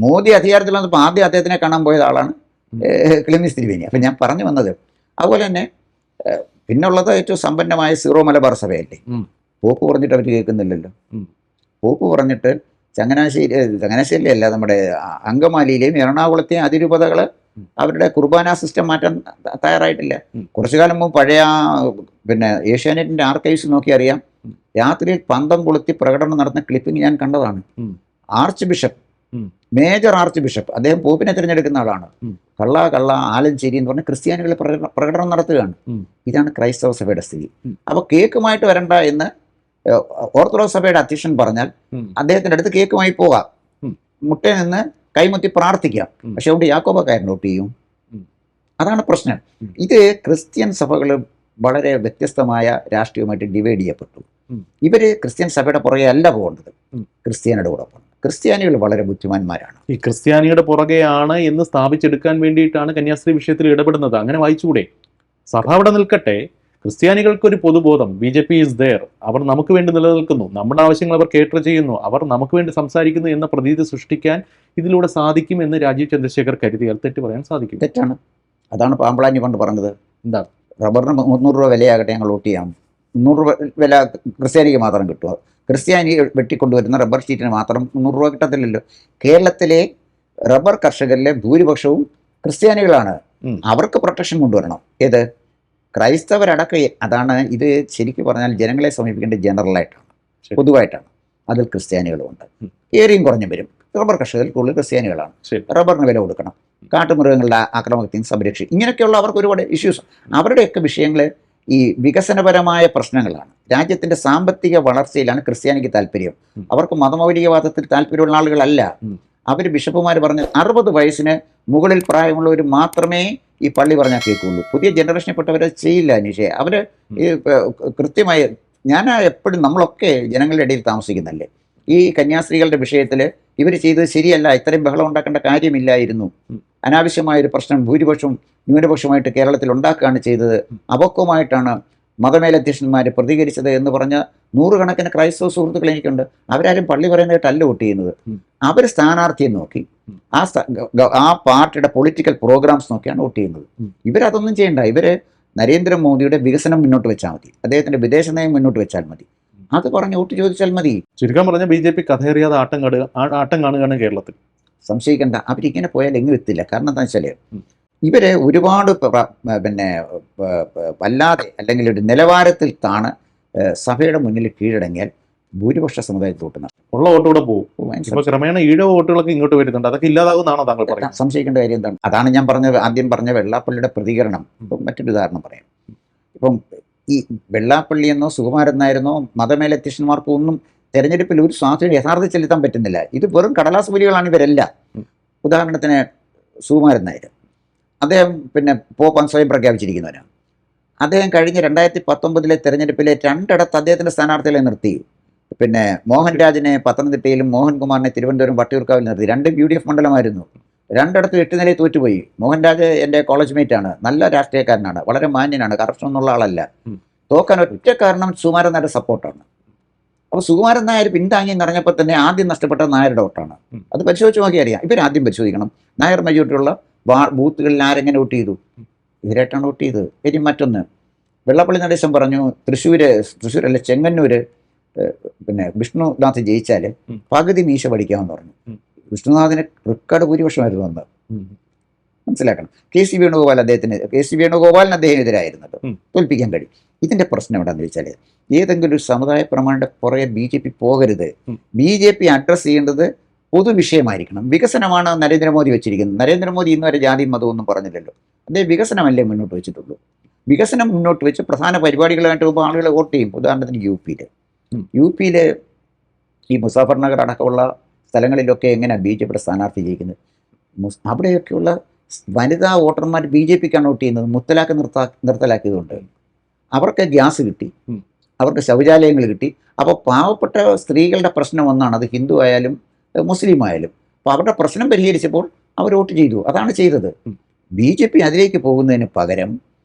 മോദി അധികാരത്തിൽ വന്നപ്പോൾ ആദ്യം അദ്ദേഹത്തിനെ കാണാൻ പോയത് ആളാണ് ക്ലിമ്മിസ് തിരുമേനി. അപ്പം ഞാൻ പറഞ്ഞു വന്നത് അതുപോലെ തന്നെ പിന്നുള്ളത് ഏറ്റവും സമ്പന്നമായ സീറോ മലബാർ സഭയല്ലേ. പോപ്പ് പറഞ്ഞിട്ട് അവർ കേൾക്കുന്നില്ലല്ലോ. പോപ്പ് പറഞ്ഞിട്ട് ചങ്ങനാശ്ശേരിയല്ല, നമ്മുടെ അങ്കമാലിയിലെയും എറണാകുളത്തെയും അതിരൂപതകൾ അവരുടെ കുർബാന സിസ്റ്റം മാറ്റാൻ തയ്യാറായിട്ടില്ല. കുറച്ചു കാലം മുമ്പ് പഴയ പിന്നെ ഏഷ്യാനെറ്റിൻ്റെ ആർക്കൈവ്സ് നോക്കി അറിയാം, രാത്രിയിൽ പന്തം കൊളുത്തി പ്രകടനം നടത്തുന്ന ക്ലിപ്പിംഗ് ഞാൻ കണ്ടതാണ്. Arch bishop, major arch bishop, അദ്ദേഹം പോപ്പിനെ തിരഞ്ഞെടുക്കുന്ന ആളാണ്. കള്ള ആലഞ്ചേരി എന്ന് പറഞ്ഞ ക്രിസ്ത്യാനികൾ പ്രകടനം നടത്തുകയാണ്. ഇതാണ് ക്രൈസ്തവ സഭയുടെ സ്ഥിതി. അപ്പോൾ കേക്കുമായിട്ട് വരണ്ട എന്ന് ഓർത്തഡോക്സ് സഭയുടെ അധ്യക്ഷൻ പറഞ്ഞാൽ അദ്ദേഹത്തിൻ്റെ അടുത്ത് കേക്കുമായി പോകാം, മുട്ടയിൽ നിന്ന് കൈമുത്തി പ്രാർത്ഥിക്കാം. പക്ഷെ അതുകൊണ്ട് യാക്കോബക്കാരൻ വോട്ട് ചെയ്യും. അതാണ് പ്രശ്നം. ഇത് ക്രിസ്ത്യൻ സഭകൾ വളരെ വ്യത്യസ്തമായ രാഷ്ട്രീയമായിട്ട് ഡിവൈഡ് ചെയ്യപ്പെട്ടു. ഇവർ ക്രിസ്ത്യൻ സഭയുടെ പുറകെ അല്ല പോകേണ്ടത്, ക്രിസ്ത്യാനിയുടെ കൂടെ പോകണം. ക്രിസ്ത്യാനികൾ വളരെ ബുദ്ധിമാന്മാരാണ്. ഈ ക്രിസ്ത്യാനിയുടെ പുറകെയാണ് എന്ന് സ്ഥാപിച്ചെടുക്കാൻ വേണ്ടിയിട്ടാണ് കന്യാസ്ത്രീ വിഷയത്തിൽ ഇടപെടുന്നത്. അങ്ങനെ വായിച്ചുകൂടെ? സഭ അവിടെ നിൽക്കട്ടെ, ക്രിസ്ത്യാനികൾക്കൊരു പൊതുബോധം, BJP ഈസ് ദെയർ, അവർ നമുക്ക് വേണ്ടി നിലനിൽക്കുന്നു, നമ്മുടെ ആവശ്യങ്ങൾ അവർ കേറ്റർ ചെയ്യുന്നു, അവർ നമുക്ക് വേണ്ടി സംസാരിക്കുന്നു എന്ന പ്രതീതി സൃഷ്ടിക്കാൻ ഇതിലൂടെ സാധിക്കും എന്ന് രാജീവ് ചന്ദ്രശേഖർ കരുതിയാൽ തെറ്റ് പറയാൻ സാധിക്കും. തെറ്റാണ്. അതാണ് പാമ്പളാനി കൊണ്ട് പറഞ്ഞത്. എന്താ? റബ്ബറിന് 300 രൂപ വിലയാകട്ടെ, ഞങ്ങൾ വോട്ട് ചെയ്യാം. 300 രൂപ വില ക്രിസ്ത്യാനിക്ക് മാത്രം കിട്ടുക. ക്രിസ്ത്യാനി വെട്ടിക്കൊണ്ടുവരുന്ന റബ്ബർ ഷീറ്റിന് മാത്രം 300 രൂപ കിട്ടത്തില്ലല്ലോ. കേരളത്തിലെ റബ്ബർ കർഷകരിലെ ഭൂരിപക്ഷവും ക്രിസ്ത്യാനികളാണ്. അവർക്ക് പ്രൊട്ടക്ഷൻ കൊണ്ടുവരണം. ഏത്? ക്രൈസ്തവരടക്കം. അതാണ് ഇത് ശരിക്കും പറഞ്ഞാൽ ജനങ്ങളെ സമീപിക്കേണ്ടത് ജനറലായിട്ടാണ്, പൊതുവായിട്ടാണ്. അതിൽ ക്രിസ്ത്യാനികളുമുണ്ട്. ഏറിയും കുറഞ്ഞും വരും. റബ്ബർ കർഷകരിൽ കൂടുതൽ ക്രിസ്ത്യാനികളാണ്. റബ്ബറിന് വില കൊടുക്കണം, കാട്ടുമൃഗങ്ങളുടെ ആക്രമണത്തിൽ നിന്ന് സംരക്ഷിക്കും. ഇങ്ങനെയൊക്കെയുള്ള അവർക്ക് ഒരുപാട് ഇഷ്യൂസ്. അവരുടെയൊക്കെ വിഷയങ്ങൾ ഈ വികസനപരമായ പ്രശ്നങ്ങളാണ്. രാജ്യത്തിൻ്റെ സാമ്പത്തിക വളർച്ചയിലാണ് ക്രിസ്ത്യാനിക്ക് താല്പര്യം. അവർക്ക് മതമൗലികവാദത്തിൽ താല്പര്യമുള്ള ആളുകളല്ല. അവർ ബിഷപ്പുമാർ പറഞ്ഞ് 60 വയസ്സിന് മുകളിൽ പ്രായമുള്ളവർ മാത്രമേ ഈ പള്ളി പറഞ്ഞാൽ കേൾക്കുള്ളൂ. പുതിയ ജനറേഷനിൽപ്പെട്ടവരെ ചെയ്യില്ല. അനീഷേ, അവർ ഈ കൃത്യമായി, ഞാൻ എപ്പോഴും, നമ്മളൊക്കെ ജനങ്ങളുടെ ഇടയിൽ താമസിക്കുന്നല്ലേ, ഈ കന്യാസ്ത്രീകളുടെ വിഷയത്തിൽ ഇവർ ചെയ്തത് ശരിയല്ല, ഇത്രയും ബഹളം ഉണ്ടാക്കേണ്ട കാര്യമില്ലായിരുന്നു, അനാവശ്യമായൊരു പ്രശ്നം ഭൂരിപക്ഷവും ന്യൂനപക്ഷമായിട്ട് കേരളത്തിൽ ഉണ്ടാക്കുകയാണ് ചെയ്തത്, അപക്വമായിട്ടാണ് മതമേലധ്യക്ഷന്മാർ പ്രതികരിച്ചത് എന്ന് പറഞ്ഞ 100 കണക്കിന് ക്രൈസ്തവ സുഹൃത്തുക്കൾ എനിക്കുണ്ട്. അവരാരും പള്ളി പറയുന്നതായിട്ടല്ല വോട്ട് ചെയ്യുന്നത്. അവർ സ്ഥാനാർത്ഥിയെ നോക്കി ആ പാർട്ടിയുടെ പൊളിറ്റിക്കൽ പ്രോഗ്രാംസ് നോക്കിയാണ് വോട്ട് ചെയ്യുന്നത്. ഇവരതൊന്നും ചെയ്യണ്ട. ഇവർ നരേന്ദ്രമോദിയുടെ വികസനം മുന്നോട്ട് വെച്ചാൽ മതി, അദ്ദേഹത്തിൻ്റെ വിദേശ നയം മുന്നോട്ട് വെച്ചാൽ മതി, അത് പറഞ്ഞ് വോട്ട് ചോദിച്ചാൽ മതി. ചുരുക്കം പറഞ്ഞ BJP കഥയേറിയാതെ ആട്ടം കാണുകയാണ് കേരളത്തിൽ. സംശയിക്കേണ്ട. അവരിങ്ങനെ പോയാൽ എങ്ങും എത്തില്ല. കാരണം എന്താ വെച്ചാൽ ഇവർ ഒരുപാട് പിന്നെ വല്ലാതെ അല്ലെങ്കിൽ ഒരു നിലവാരത്തിൽ താണ് സഭയുടെ മുന്നിൽ കീഴടങ്ങിയാൽ ഭൂരിപക്ഷ സമുദായത്തിൽ വോട്ട് ഉള്ള വോട്ട് കൂടെ പോകും. ക്രമേണ ഈഴവ വോട്ടുകളൊക്കെ ഇങ്ങോട്ട് വരുന്നുണ്ട്. അതൊക്കെ ഇല്ലാതാകുന്നാണോ താങ്കൾ പറയുന്നത്? സംശയിക്കേണ്ട കാര്യം എന്താണ്? അതാണ് ഞാൻ ആദ്യം പറഞ്ഞ വെള്ളാപ്പള്ളിയുടെ പ്രതികരണം. ഇപ്പം മറ്റൊരു ഉദാഹരണം പറയാം. ഇപ്പം ഈ വെള്ളാപ്പള്ളിയെന്നോ സുകുമാരൻ നായരെന്നോ മതമേലധ്യക്ഷന്മാർക്കോ ഒന്നും തെരഞ്ഞെടുപ്പിൽ ഒരു സ്വാധീനം യഥാർത്ഥത്തിൽ ചെലുത്താൻ പറ്റുന്നില്ല. ഇത് വെറും കടലാസ് പുലികളാണ് ഇവരെല്ലാം. ഉദാഹരണത്തിന് സുകുമാരൻ നായർ, അദ്ദേഹം പിന്നെ പോപ്പാൻ സ്വയം പ്രഖ്യാപിച്ചിരിക്കുന്നവരാണ്. അദ്ദേഹം കഴിഞ്ഞ 2019 തെരഞ്ഞെടുപ്പിലെ 2 ഇടത്ത് അദ്ദേഹത്തിൻ്റെ സ്ഥാനാർത്ഥികളെ നിർത്തി. പിന്നെ മോഹൻരാജിനെ പത്തനംതിട്ടയിലും മോഹൻകുമാറിനെ തിരുവനന്തപുരം വട്ടിയൂർക്കാവിൽ നിർത്തി. 2 UDF മണ്ഡലമായിരുന്നു. 2 ഇടത്തും 8 നിലയിൽ തോറ്റുപോയി. മോഹൻരാജ് എൻ്റെ കോളേജ് മേറ്റാണ്, നല്ല രാഷ്ട്രീയക്കാരനാണ്, വളരെ മാന്യനാണ്, കറപ്ഷൻ ഒന്നുള്ള ആളല്ല. തോക്കാൻ ഒറ്റ കാരണം സുകുമാരൻ നായരുടെ സപ്പോർട്ടാണ്. അപ്പോൾ സുകുമാരൻ നായർ പിന്താങ്ങി നിറഞ്ഞപ്പോൾ തന്നെ ആദ്യം നഷ്ടപ്പെട്ട നായരുടെ വോട്ടാണ്. അത് പരിശോധിച്ച് നോക്കി അറിയാം. ഇവരാദ്യം പരിശോധിക്കണം നായർ മെജോറിറ്റിയുള്ള ബൂത്തുകളിൽ ആരെങ്ങനെ വോട്ട് ചെയ്തു. ഇവരായിട്ടാണ് വോട്ട് ചെയ്തത്. ഇനി മറ്റൊന്ന്, വെള്ളാപ്പള്ളി നടേശൻ പറഞ്ഞു തൃശ്ശൂരല്ല ചെങ്ങന്നൂർ പിന്നെ വിഷ്ണുനാഥ് ജയിച്ചാൽ പകുതി മീശ പഠിക്കാമെന്ന് പറഞ്ഞു. വിഷ്ണുനാഥിന് റെക്കോർഡ് ഭൂരിപക്ഷമായിരുന്നു അന്ന്. മനസ്സിലാക്കണം. KC വേണുഗോപാലിന് അദ്ദേഹം എതിരായിരുന്നത്, തോൽപ്പിക്കാൻ കഴിയും. ഇതിൻ്റെ പ്രശ്നം എന്താണെന്ന് വെച്ചാൽ ഏതെങ്കിലും ഒരു സമുദായ പ്രമാണയുടെ പുറകെ BJP പോകരുത്. BJP അഡ്രസ്സ് ചെയ്യേണ്ടത് പൊതുവിഷയമായിരിക്കണം. വികസനമാണ് നരേന്ദ്രമോദി വെച്ചിരിക്കുന്നത്. നരേന്ദ്രമോദി ഇന്നുവരെ ജാതിയും മതവും ഒന്നും പറഞ്ഞില്ലല്ലോ. അദ്ദേഹം വികസനമല്ലേ മുന്നോട്ട് വെച്ചിട്ടുള്ളൂ. വികസനം മുന്നോട്ട് വെച്ച് പ്രധാന പരിപാടികളായിട്ട് പോകുമ്പോൾ ആളുകൾ വോട്ട് ചെയ്യും. ഉദാഹരണത്തിന് യു പിയിൽ ഈ മുസാഫർ നഗർ അടക്കമുള്ള സ്ഥലങ്ങളിലൊക്കെ എങ്ങനെയാണ് ബി ജെ പിയുടെ സ്ഥാനാർത്ഥി ജയിക്കുന്നത്? അവിടെയൊക്കെയുള്ള വനിതാ വോട്ടർമാർ ബി ജെ പിക്കാണ് വോട്ട് ചെയ്യുന്നത്. മുത്തലാഖ് നിർത്തലാക്കിയതുകൊണ്ട് അവർക്ക് ഗ്യാസ് കിട്ടി, അവർക്ക് ശൗചാലയങ്ങൾ കിട്ടി. അപ്പോൾ പാവപ്പെട്ട സ്ത്രീകളുടെ പ്രശ്നം ഒന്നാണ്, അത് ഹിന്ദു ആയാലും മുസ്ലിം ആയാലും. അപ്പോൾ അവരുടെ പ്രശ്നം പരിഹരിച്ചപ്പോൾ അവർ വോട്ട് ചെയ്തു. അതാണ് ചെയ്തത്. ബി ജെ പി അതിലേക്ക് പോകുന്നതിന് പകരം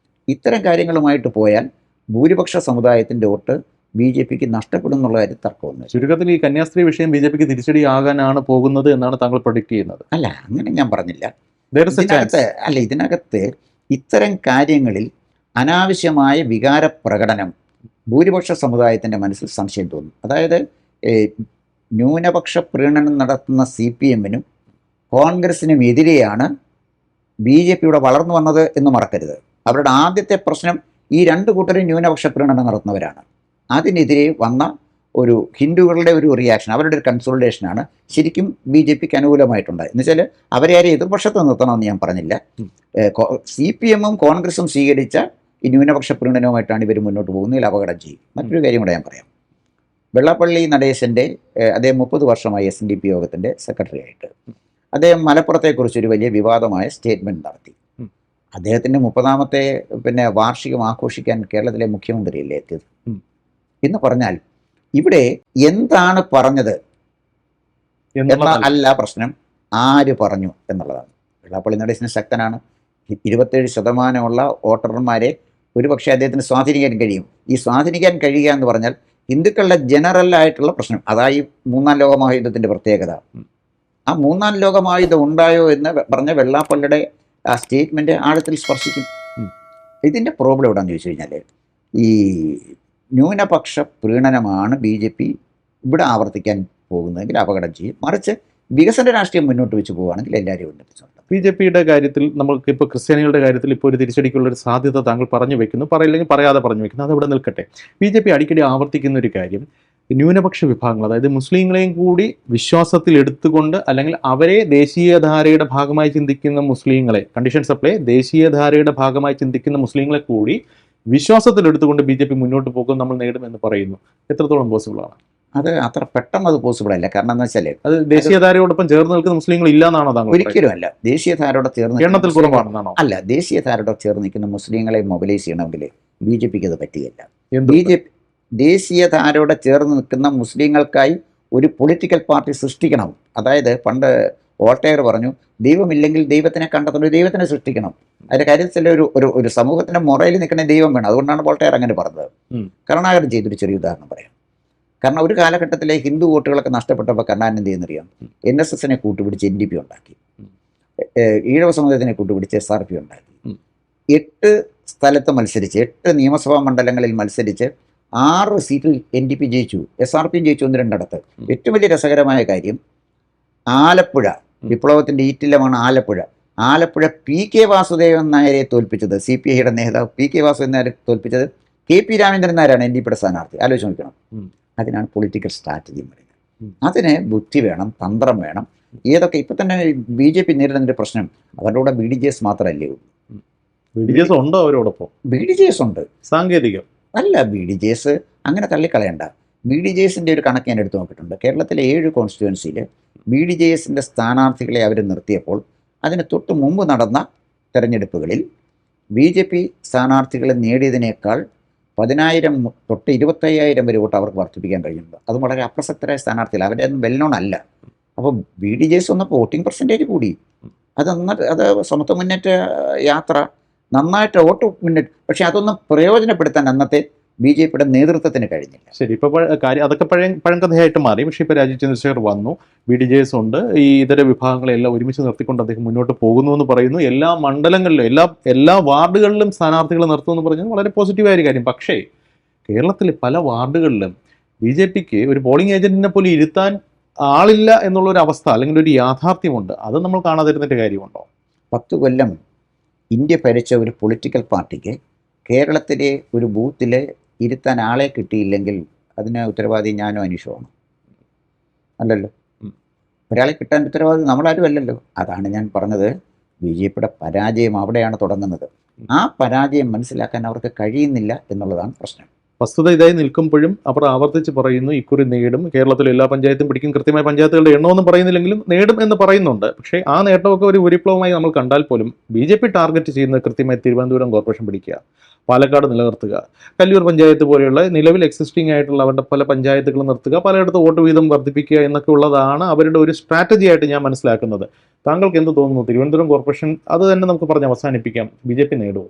ഇത്തരം കാര്യങ്ങളുമായിട്ട് പോയാൽ ഭൂരിപക്ഷ സമുദായത്തിൻ്റെ വോട്ട് ബി ജെ പിക്ക് നഷ്ടപ്പെടും എന്നുള്ള കാര്യം തർക്കമൊന്നും. ചുരുക്കത്തിൽ ഈ കന്യാസ്ത്രീ വിഷയം ബി ജെ പിക്ക് തിരിച്ചടിയാകാനാണ് പോകുന്നത് എന്നാണ് താങ്കൾ പ്രൊഡിക്റ്റ് ചെയ്യുന്നത്? അല്ല, അങ്ങനെ ഞാൻ പറഞ്ഞില്ല. ഇതിനകത്ത് ഇത്തരം കാര്യങ്ങളിൽ അനാവശ്യമായ വികാര പ്രകടനം ഭൂരിപക്ഷ സമുദായത്തിൻ്റെ മനസ്സിൽ സംശയം തോന്നും. അതായത് ന്യൂനപക്ഷ പ്രീണനം നടത്തുന്ന CPM-നും കോൺഗ്രസിനും എതിരെയാണ് ബി ജെ പിയുടെ വളർന്നു വന്നത് എന്ന് മറക്കരുത്. അവരുടെ ആദ്യത്തെ പ്രശ്നം ഈ രണ്ട് കൂട്ടരും ന്യൂനപക്ഷ പ്രീണനം നടത്തുന്നവരാണ്. അതിനെതിരെ വന്ന ഒരു ഹിന്ദുക്കളുടെ ഒരു റിയാക്ഷൻ, അവരുടെ ഒരു കൺസോളിഡേഷനാണ് ശരിക്കും ബി ജെ പിക്ക് അനുകൂലമായിട്ടുണ്ടായത്. എന്ന് വെച്ചാൽ അവരെ ആരും എതിർപക്ഷത്ത് നിർത്തണമെന്ന് ഞാൻ പറഞ്ഞില്ല. CPM-ഉം കോൺഗ്രസും സ്വീകരിച്ച ഈ ന്യൂനപക്ഷ പ്രീണനവുമായിട്ടാണ് ഇവർ മുന്നോട്ട് പോകുന്നതിൽ അപകടം ചെയ്യും. മറ്റൊരു കാര്യം കൂടെ ഞാൻ പറയാം. വെള്ളാപ്പള്ളി നടേശൻ്റെ അദ്ദേഹം 30 വർഷമായി SNDP യോഗത്തിൻ്റെ സെക്രട്ടറി ആയിട്ട് അദ്ദേഹം മലപ്പുറത്തെക്കുറിച്ചൊരു വലിയ വിവാദമായ സ്റ്റേറ്റ്മെൻറ്റ് നടത്തി. അദ്ദേഹത്തിൻ്റെ 30ാമത്തെ വാർഷികം ആഘോഷിക്കാൻ കേരളത്തിലെ മുഖ്യമന്ത്രിയല്ലേ എത്തിയത് എന്ന് പറഞ്ഞാൽ ഇവിടെ എന്താണ് പറഞ്ഞത് എന്ന അല്ല പ്രശ്നം, ആര് പറഞ്ഞു എന്നുള്ളതാണ്. വെള്ളാപ്പള്ളി നടേശന് ശക്തനാണ്. 27% വോട്ടർമാരെ ഒരുപക്ഷെ അദ്ദേഹത്തിന് സ്വാധീനിക്കാൻ കഴിയും. ഈ സ്വാധീനിക്കാൻ കഴിയുക എന്ന് പറഞ്ഞാൽ ഹിന്ദുക്കളുടെ ജനറലായിട്ടുള്ള പ്രശ്നം, അതായി 3ാം ലോകമഹായുദ്ധത്തിൻ്റെ പ്രത്യേകത. ആ 3ാം ലോകമഹായുദ്ധം ഉണ്ടായോ എന്ന് പറഞ്ഞ വെള്ളാപ്പള്ളിയുടെ ആ സ്റ്റേറ്റ്മെൻറ്റ് ആഴത്തിൽ സ്പർശിക്കും. ഇതിൻ്റെ പ്രോബ്ലം എവിടെയാണെന്ന് ചോദിച്ചു കഴിഞ്ഞാൽ ഈ ന്യൂനപക്ഷ പ്രീണനമാണ് ബി ജെ പി ഇവിടെ ആവർത്തിക്കാൻ പോകുന്നതെങ്കിൽ അപകടം ചെയ്യും. മറിച്ച് വികസന രാഷ്ട്രീയം മുന്നോട്ട് വെച്ച് പോവുകയാണെങ്കിൽ എല്ലാവരും ഉന്നതിച്ചുണ്ട്. ബി ജെ പിയുടെ കാര്യത്തിൽ നമ്മൾക്ക് ഇപ്പോൾ ക്രിസ്ത്യാനികളുടെ കാര്യത്തിൽ ഇപ്പോൾ ഒരു തിരിച്ചടിക്കുള്ളൊരു സാധ്യത താങ്കൾ പറഞ്ഞു വെക്കുന്നു, പറയില്ലെങ്കിൽ പറയാതെ പറഞ്ഞു വെക്കുന്നു, അതവിടെ നിൽക്കട്ടെ. ബി ജെ പി അടിക്കടി ആവർത്തിക്കുന്ന ഒരു കാര്യം ന്യൂനപക്ഷ വിഭാഗങ്ങൾ, അതായത് മുസ്ലിങ്ങളെയും കൂടി വിശ്വാസത്തിൽ എടുത്തുകൊണ്ട് അല്ലെങ്കിൽ അവരെ ദേശീയധാരയുടെ ഭാഗമായി ചിന്തിക്കുന്ന മുസ്ലിങ്ങളെ, കണ്ടീഷൻ സപ്ലൈ ദേശീയധാരയുടെ ഭാഗമായി ചിന്തിക്കുന്ന മുസ്ലിങ്ങളെ കൂടി വിശ്വാസത്തിലെടുത്തുകൊണ്ട് ബി ജെ പി മുന്നോട്ട് പോകും, നമ്മൾ നേടുമെന്ന് പറയുന്നു. എത്രത്തോളം പോസിബിളാണ് അത്? അത്ര പെട്ടെന്ന് അത് പോസിബിൾ അല്ല. കാരണം എന്താ വെച്ചാൽ അത് ദേശീയധാരയോടൊപ്പം ചേർന്ന് നിൽക്കുന്ന മുസ്ലിങ്ങൾ ഇല്ല എന്നാണോ താങ്കൾ? ഒരിക്കലും അല്ല. ദേശീയധാരയോടെ ചേർന്ന് എണ്ണത്തിൽ കുറവാണെന്നാണോ? അല്ല, ദേശീയധാരയോടെ ചേർന്ന് നിൽക്കുന്ന മുസ്ലിങ്ങളെ മൊബിലൈസ് ചെയ്യണമെങ്കിൽ ബി ജെ പിക്ക് അത് പറ്റുകയില്ല. ദേശീയധാരയോടെ ചേർന്ന് നിൽക്കുന്ന മുസ്ലിങ്ങൾക്കായി ഒരു പൊളിറ്റിക്കൽ പാർട്ടി സൃഷ്ടിക്കണം. അതായത് പണ്ട് വോൾട്ടയർ പറഞ്ഞു, ദൈവമില്ലെങ്കിൽ ദൈവത്തിനെ കണ്ടെത്തുന്ന ദൈവത്തിനെ സൃഷ്ടിക്കണം. അതിൻ്റെ കാര്യത്തിൽ ഒരു സമൂഹത്തിൻ്റെ മുറയിൽ നിൽക്കുന്ന ദൈവം വേണം. അതുകൊണ്ടാണ് വോൾട്ടയർ അങ്ങനെ പറഞ്ഞത്. കരുണാകരൻ ചെയ്തൊരു ചെറിയ ഉദാഹരണം പറയാം. കാരണം ഒരു കാലഘട്ടത്തിലെ ഹിന്ദു വോട്ടുകളൊക്കെ നഷ്ടപ്പെട്ടപ്പോൾ കരുണാകരൻ എന്ത് ചെയ്യുന്നറിയാം? NSSനെ കൂട്ടുപിടിച്ച് NDP ഉണ്ടാക്കി, ഈഴവ സമുദായത്തിനെ കൂട്ടുപിടിച്ച് SRP ഉണ്ടാക്കി. 8 സ്ഥലത്ത് മത്സരിച്ച് 8 നിയമസഭാ മണ്ഡലങ്ങളിൽ മത്സരിച്ച് 6 സീറ്റിൽ NDP ജയിച്ചു, SRPയും ജയിച്ചു 1-2 ഏറ്റവും വലിയ രസകരമായ കാര്യം, ആലപ്പുഴ വിപ്ലവത്തിൻ്റെ ഈറ്റില്ലമാണ് ആലപ്പുഴ PK വാസുദേവൻ നായരെ തോൽപ്പിച്ചത്, CPIയുടെ നേതാവ് PK വാസുദേവൻ നായരെ തോൽപ്പിച്ചത് KP രാമേന്ദ്രൻ നായരാണ് NDPയുടെ സ്ഥാനാർത്ഥി. ആലോചിച്ച് നോക്കണം. അതിനാണ് പൊളിറ്റിക്കൽ സ്ട്രാറ്റജി എന്ന് പറയുന്നത്. അതിന് ബുദ്ധി വേണം, തന്ത്രം വേണം. ഏതൊക്കെ ഇപ്പം തന്നെ BJP നേരിടുന്നൊരു പ്രശ്നം അവരുടെ കൂടെ BDJS മാത്രമല്ലേ ഉള്ളൂ. BDJS ഉണ്ടോ അവരോടൊപ്പം? BDJS ഉണ്ട്. സാങ്കേതികം അല്ല, BDJS അങ്ങനെ തള്ളിക്കളയണ്ട. BDJSൻ്റെ ഒരു കണക്ക് ഞാൻ എടുത്തു നോക്കിയിട്ടുണ്ട്. കേരളത്തിലെ 7 കോൺസ്റ്റിറ്റ്യുവൻസിയിൽ BDJSൻ്റെ സ്ഥാനാർത്ഥികളെ അവർ നിർത്തിയപ്പോൾ അതിന് തൊട്ട് മുമ്പ് നടന്ന തെരഞ്ഞെടുപ്പുകളിൽ BJP സ്ഥാനാർത്ഥികളെ നേടിയതിനേക്കാൾ 10,000 തൊട്ട് 25,000 വരെ വോട്ട് അവർക്ക് വർദ്ധിപ്പിക്കാൻ കഴിയുന്നുണ്ട്. അത് വളരെ അപ്രസക്തരായ സ്ഥാനാർത്ഥികൾ, അവരുടെ ഒന്നും വെൽ നോൺ അല്ല. അപ്പോൾ BDJS വന്നപ്പോൾ വോട്ടിംഗ് പെർസെൻറ്റേജ് കൂടി. അത് സമത്വ മുന്നേറ്റ യാത്ര നന്നായിട്ട് വോട്ട് മുന്നേറ്റം. പക്ഷേ അതൊന്നും പ്രയോജനപ്പെടുത്താൻ അന്നത്തെ BJPയുടെ നേതൃത്വത്തിന് കഴിഞ്ഞില്ല. ശരി, ഇപ്പോൾ അതൊക്കെ പഴങ്കഥയായിട്ട് മാറി. പക്ഷേ ഇപ്പോൾ രാജീവ് ചന്ദ്രശേഖർ വന്നു, BDJS ഉണ്ട്, ഈ ഇതര വിഭാഗങ്ങളെല്ലാം ഒരുമിച്ച് നിർത്തിക്കൊണ്ട് അദ്ദേഹം മുന്നോട്ട് പോകുന്നു എന്ന് പറയുന്നു. എല്ലാ മണ്ഡലങ്ങളിലും എല്ലാ വാർഡുകളിലും സ്ഥാനാർത്ഥികളെ നിർത്തുമെന്ന് പറഞ്ഞത് വളരെ പോസിറ്റീവായ ഒരു കാര്യം. പക്ഷേ കേരളത്തിലെ പല വാർഡുകളിലും BJPക്ക് ഒരു പോളിംഗ് ഏജന്റിനെ പോലും ഇരുത്താൻ ആളില്ല എന്നുള്ളൊരു അവസ്ഥ, അല്ലെങ്കിൽ ഒരു യാഥാർത്ഥ്യമുണ്ട്. അത് നമ്മൾ കാണാതിരുന്നിട്ട് കാര്യമുണ്ടോ? 10 കൊല്ലം ഇന്ത്യ ഭരിച്ച ഒരു പൊളിറ്റിക്കൽ പാർട്ടിക്ക് കേരളത്തിലെ ഒരു ബൂത്തിൽ ഇരുത്താൻ ആളെ കിട്ടിയില്ലെങ്കിൽ അതിന് ഉത്തരവാദി ഞാനോ അനീഷുമാണ് അല്ലല്ലോ. ഒരാളെ കിട്ടാൻ ഉത്തരവാദി നമ്മളാരും അല്ലല്ലോ. അതാണ് ഞാൻ പറഞ്ഞത്, BJPയുടെ പരാജയം അവിടെയാണ് തുടങ്ങുന്നത്. ആ പരാജയം മനസ്സിലാക്കാൻ അവർക്ക് കഴിയുന്നില്ല എന്നുള്ളതാണ് പ്രശ്നം. വസ്തുത ഇതായി നിൽക്കുമ്പോഴും അവർ ആവർത്തിച്ച് പറയുന്നു ഇക്കുറി നേടും, കേരളത്തിലെ എല്ലാ പഞ്ചായത്തും പിടിക്കും. കൃത്യമായ പഞ്ചായത്തുകളുടെ എണ്ണമൊന്നും പറയുന്നില്ലെങ്കിലും നേടും എന്ന് പറയുന്നുണ്ട്. പക്ഷേ ആ നേട്ടമൊക്കെ ഒരു വിപ്ലവമായി നമ്മൾ കണ്ടാൽ പോലും BJP ടാർഗറ്റ് ചെയ്യുന്നത് കൃത്യമായി തിരുവനന്തപുരം കോർപ്പറേഷൻ പിടിക്കുക, പാലക്കാട് നിലനിർത്തുക, കല്ലൂർ പഞ്ചായത്ത് പോലെയുള്ള നിലവിൽ എക്സിസ്റ്റിംഗ് ആയിട്ടുള്ള അവരുടെ പല പഞ്ചായത്തുകൾ നിർത്തുക, പലയിടത്ത് വോട്ട് വീതം വർദ്ധിപ്പിക്കുക എന്നൊക്കെ ഉള്ളതാണ് അവരുടെ ഒരു സ്ട്രാറ്റജി ആയിട്ട് ഞാൻ മനസ്സിലാക്കുന്നത്. താങ്കൾക്ക് എന്ത് തോന്നുന്നു? തിരുവനന്തപുരം കോർപ്പറേഷൻ അത് തന്നെ നമുക്ക് പറഞ്ഞ് അവസാനിപ്പിക്കാം, BJP നേടുമോ?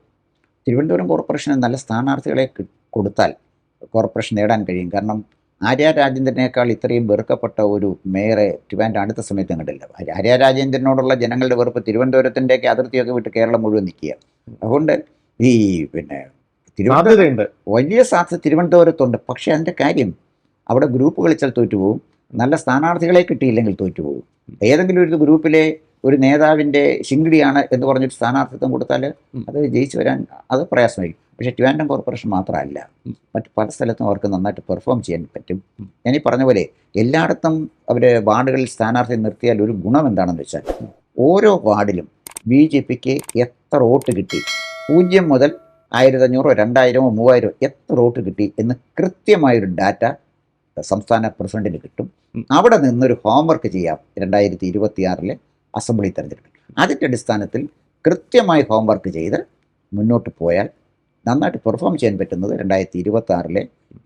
തിരുവനന്തപുരം കോർപ്പറേഷന് നല്ല സ്ഥാനാർത്ഥികളെ കൊടുത്താൽ കോർപ്പറേഷൻ നേടാൻ കഴിയും. കാരണം ആര്യ രാജേന്ദ്രനേക്കാൾ ഇത്രയും വെറുക്കപ്പെട്ട ഒരു മേയറെ ട്രിവാൻഡ്രം അടുത്ത സമയത്ത് കണ്ടില്ല. ആര്യ രാജേന്ദ്രനോടുള്ള ജനങ്ങളുടെ വെറുപ്പ് തിരുവനന്തപുരത്തിൻ്റെയൊക്കെ അതിർത്തിയൊക്കെ വിട്ട് കേരളം മുഴുവൻ നിൽക്കുക. അതുകൊണ്ട് ഈ സാധ്യതയുണ്ട്, വലിയ സാധ്യത തിരുവനന്തപുരത്തുണ്ട്. പക്ഷേ അതിൻ്റെ കാര്യം അവിടെ ഗ്രൂപ്പ് കളിച്ചാൽ തോറ്റുപോകും, നല്ല സ്ഥാനാർത്ഥികളെ കിട്ടിയില്ലെങ്കിൽ തോറ്റുപോകും. ഏതെങ്കിലും ഒരു ഗ്രൂപ്പിലെ ഒരു നേതാവിൻ്റെ ശിങ്കിടിയാണ് എന്ന് പറഞ്ഞൊരു സ്ഥാനാർത്ഥിത്വം കൊടുത്താൽ അത് ജയിച്ചു വരാൻ അത് പ്രയാസമായിരിക്കും. പക്ഷേ ട്രിവാൻഡ്രം കോർപ്പറേഷൻ മാത്രമല്ല, മറ്റ് പല സ്ഥലത്തും അവർക്ക് നന്നായിട്ട് പെർഫോം ചെയ്യാൻ പറ്റും. ഞാനീ പറഞ്ഞ പോലെ എല്ലായിടത്തും അവർ വാർഡുകളിൽ സ്ഥാനാർത്ഥി നിർത്തിയാൽ ഒരു ഗുണം എന്താണെന്ന് വെച്ചാൽ ഓരോ വാർഡിലും BJPക്ക് എത്ര വോട്ട് കിട്ടി, 0 മുതൽ 1500, 2000, 3000 എത്ര വോട്ട് കിട്ടി എന്ന് കൃത്യമായൊരു ഡാറ്റ സംസ്ഥാന പ്രസിഡന്റിന് കിട്ടും. അവിടെ നിന്നൊരു ഹോംവർക്ക് ചെയ്യാം 2026 അസംബ്ലി തെരഞ്ഞെടുപ്പിൽ. അതിൻ്റെ അടിസ്ഥാനത്തിൽ കൃത്യമായി ഹോംവർക്ക് ചെയ്ത് മുന്നോട്ട് പോയാൽ നന്നായിട്ട് പെർഫോം ചെയ്യാൻ പറ്റുന്നത് 2026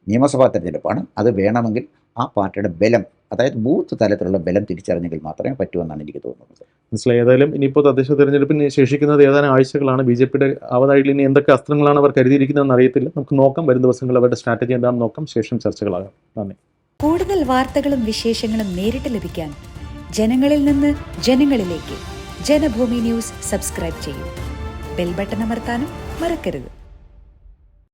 നിയമസഭാ തെരഞ്ഞെടുപ്പാണ്. അത് വേണമെങ്കിൽ ആ പാർട്ടിയുടെ ബലം, അതായത് ബൂത്ത് തലത്തിലുള്ള ബലം തിരിച്ചറിഞ്ഞെങ്കിൽ മാത്രമേ പറ്റുമെന്നാണ് എനിക്ക് തോന്നുന്നത്. മനസ്സിലായി. ഏതായാലും ഇനിയിപ്പോൾ തദ്ദേശ തെരഞ്ഞെടുപ്പിന് ശേഷിക്കുന്നത് ഏതാനും ആഴ്ചകളാണ്. BJPയുടെ അവതായിട്ട് ഇനി എന്തൊക്കെ അസ്ത്രങ്ങളാണ് അവർ കരുതിയിരിക്കുന്നതെന്ന് അറിയത്തില്ല. നമുക്ക് നോക്കാം, വരും ദിവസങ്ങളിൽ അവരുടെ സ്ട്രാറ്റജി എന്താണെന്ന് നോക്കാം. ശേഷം ചർച്ചകളാകാം. നന്ദി. കൂടുതൽ വാർത്തകളും വിശേഷങ്ങളും നേരിട്ട് ലഭിക്കാൻ ജനങ്ങളിൽ നിന്ന് ജനങ്ങളിലേക്ക് ജനഭൂമി ന്യൂസ് സബ്സ്ക്രൈബ് ചെയ്യൂ. ബെൽ ബട്ടൺ അമർത്താനും മറക്കരുത്.